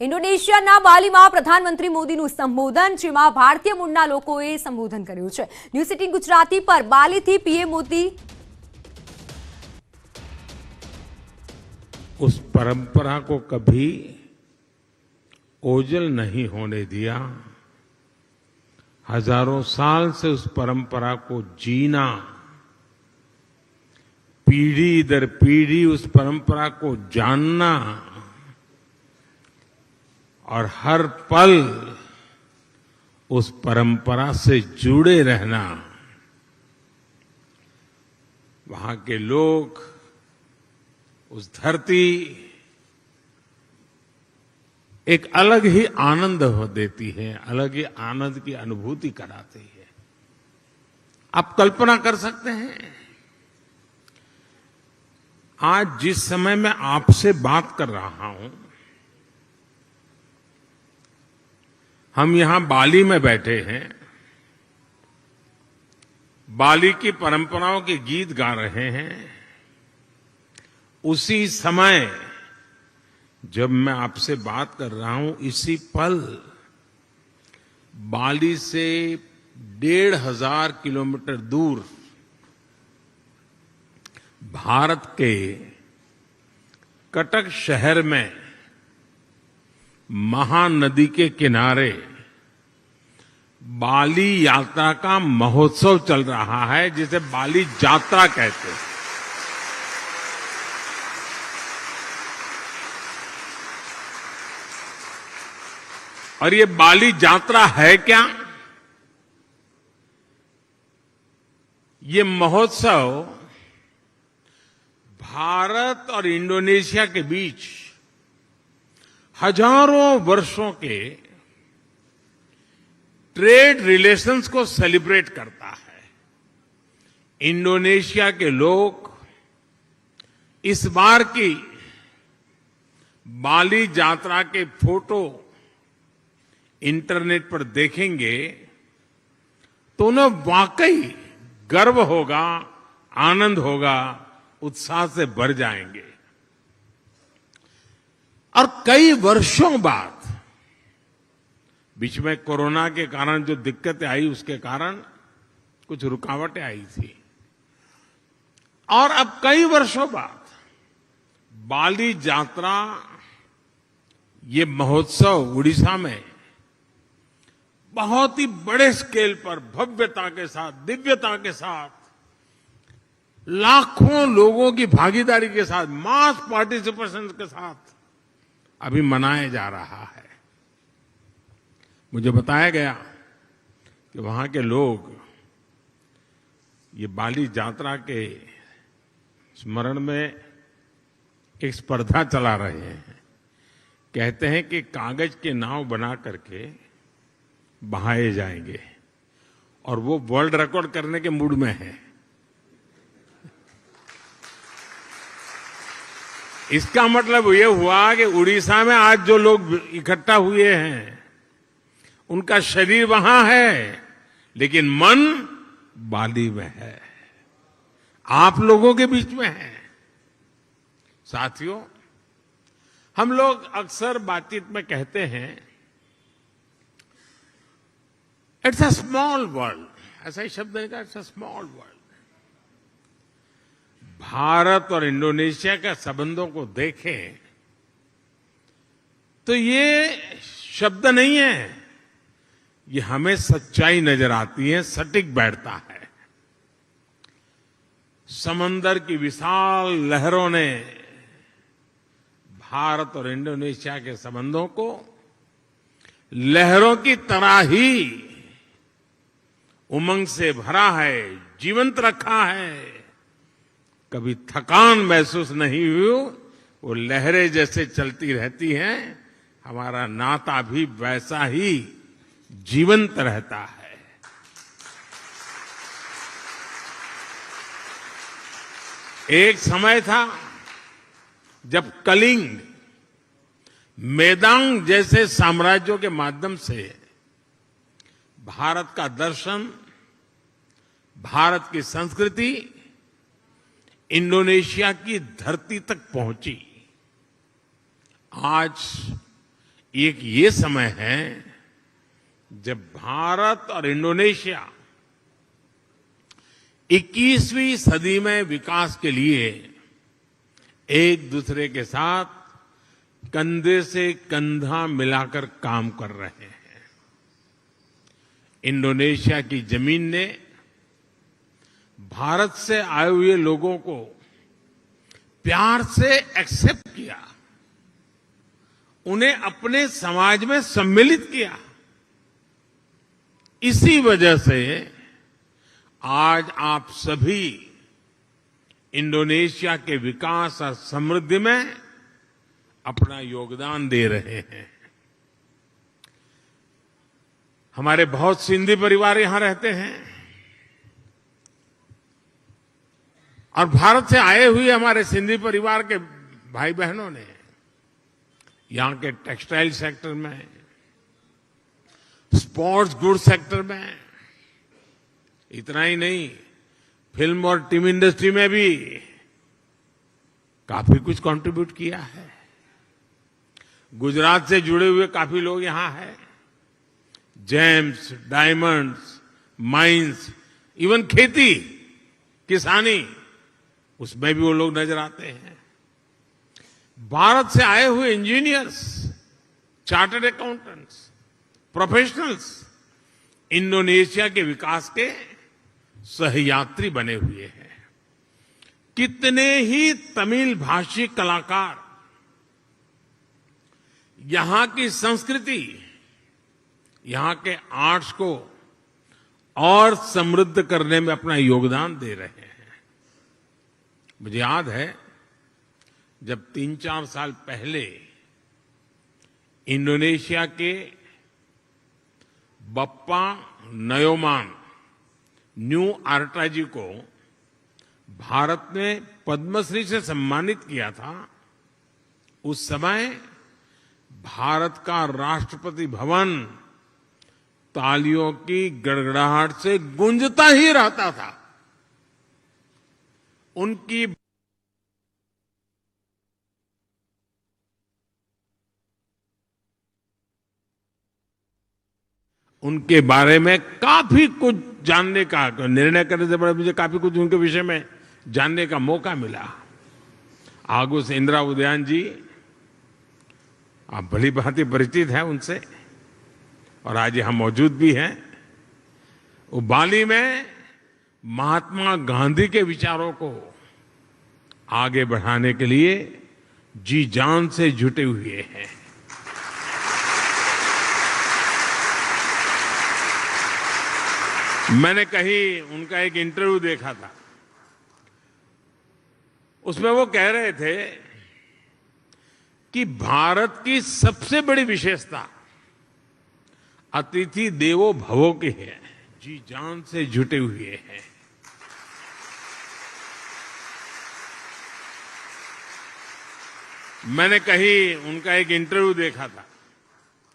ઇન્ડોનેશિયાના બાલીમાં પ્રધાનમંત્રી મોદીનું સંબોધન, જેમાં ભારતીય મૂળના લોકોએ સંબોધન કર્યું છે। ન્યૂઝ 18 ગુજરાતી પર બાલીથી પીએમ મોદી उस परंपरा को कभी ओझल नहीं होने दिया। हजारों साल से उस परंपरा को जीना, पीढ़ी दर पीढ़ी उस परंपरा को जानना और हर पल उस परंपरा से जुड़े रहना, वहां के लोग, उस धरती एक अलग ही आनंद देती है, अलग ही आनंद की अनुभूति कराती है। आप कल्पना कर सकते हैं, आज जिस समय मैं आपसे बात कर रहा हूं, हम यहां बाली में बैठे हैं, बाली की परंपराओं के गीत गा रहे हैं। उसी समय जब मैं आपसे बात कर रहा हूं, इसी पल बाली से 1,500 किलोमीटर दूर भारत के कटक शहर में महानदी के किनारे बाली यात्रा का महोत्सव चल रहा है, जिसे बाली यात्रा कहते हैं। और ये बाली यात्रा है क्या? ये महोत्सव भारत और इंडोनेशिया के बीच हजारों वर्षों के ट्रेड रिलेशंस को सेलिब्रेट करता है। इंडोनेशिया के लोग इस बार की बाली यात्रा के फोटो इंटरनेट पर देखेंगे तो उन्हें वाकई गर्व होगा, आनंद होगा, उत्साह से भर जाएंगे। और कई वर्षों बाद, बीच में कोरोना के कारण जो दिक्कतें आई, उसके कारण कुछ रुकावटें आई थी, और अब कई वर्षों बाद बाली यात्रा, ये महोत्सव उड़ीसा में बहुत ही बड़े स्केल पर भव्यता के साथ, दिव्यता के साथ, लाखों लोगों की भागीदारी के साथ, मास पार्टिसिपेशन के साथ अभी मनाया जा रहा है। मुझे बताया गया कि वहां के लोग ये बाली यात्रा के स्मरण में एक स्पर्धा चला रहे हैं। कहते हैं कि कागज के नाव बना करके बहाए जाएंगे, और वो वर्ल्ड रिकॉर्ड करने के मूड में है। इसका मतलब ये हुआ कि उड़ीसा में आज जो लोग इकट्ठा हुए हैं, उनका शरीर वहां है, लेकिन मन बाली में है, आप लोगों के बीच में है। साथियों, हम लोग अक्सर बातचीत में कहते हैं, इट्स अ स्मॉल वर्ल्ड, ऐसा ही शब्द है, it's a small world. Bharat और इंडोनेशिया के संबंधों को देखें तो ये शब्द नहीं है, ये हमें सच्चाई नजर आती है, सटीक बैठता है। समंदर की विशाल लहरों ने भारत और इंडोनेशिया के संबंधों को लहरों की तरह ही उमंग से भरा है, जीवंत रखा है। कभी थकान महसूस नहीं हुई, वो लहरें जैसे चलती रहती हैं, हमारा नाता भी वैसा ही जीवंत रहता है। एक समय था जब कलिंग, मेदांग जैसे साम्राज्यों के माध्यम से भारत का दर्शन, भारत की संस्कृति इंडोनेशिया की धरती तक पहुंची। आज एक ये समय है जब भारत और इंडोनेशिया 21वीं सदी में विकास के लिए एक दूसरे के साथ कंधे से कंधा मिलाकर काम कर रहे हैं। इंडोनेशिया की जमीन ने भारत से आए हुए लोगों को प्यार से एक्सेप्ट किया, उन्हें अपने समाज में सम्मिलित किया। इसी वजह से आज आप सभी इंडोनेशिया के विकास और समृद्धि में अपना योगदान दे रहे हैं। हमारे बहुत सिंधी परिवार यहां रहते हैं और भारत से आए हुए हमारे सिंधी परिवार के भाई बहनों ने यहां के टेक्सटाइल सेक्टर में, स्पोर्ट्स गुड सेक्टर में, इतना ही नहीं, फिल्म और टीवी इंडस्ट्री में भी काफी कुछ कंट्रीब्यूट किया है। गुजरात से जुड़े हुए काफी लोग यहां हैं। जेम्स, डायमंड्स, माइंस, इवन खेती, किसानी, उसमें भी वो लोग नजर आते हैं। भारत से आए हुए engineers, chartered accountants, professionals Indonesia के विकास के सहयात्री बने हुए हैं। कितने ही तमिल भाषी कलाकार यहां की संस्कृति, यहां के आर्ट्स को और समृद्ध करने में अपना योगदान दे रहे हैं। मुझे याद है जब 3-4 साल पहले इंडोनेशिया के बप्पा नयोमान न्यू आर्टाजी को भारत ने पद्मश्री से सम्मानित किया था। उस समय भारत का राष्ट्रपति भवन तालियों की गड़गड़ाहट से गूंजता ही रहता था। उनके बारे में काफी कुछ जानने का, निर्णय करने से बड़ा मुझे काफी कुछ उनके विषय में जानने का मौका मिला। आगुस इंदिरा उदयन जी, आप भली भांति परिचित हैं उनसे और आज यहां मौजूद भी हैं। वो बाली में महात्मा गांधी के विचारों को आगे बढ़ाने के लिए जी जान से जुटे हुए हैं। मैंने कहीं उनका एक इंटरव्यू देखा था, उसमें वो कह रहे थे कि भारत की सबसे बड़ी विशेषता अतिथि देवो भवो की है। जी जान से जुटे हुए हैं। मैंने कहीं उनका एक इंटरव्यू देखा था,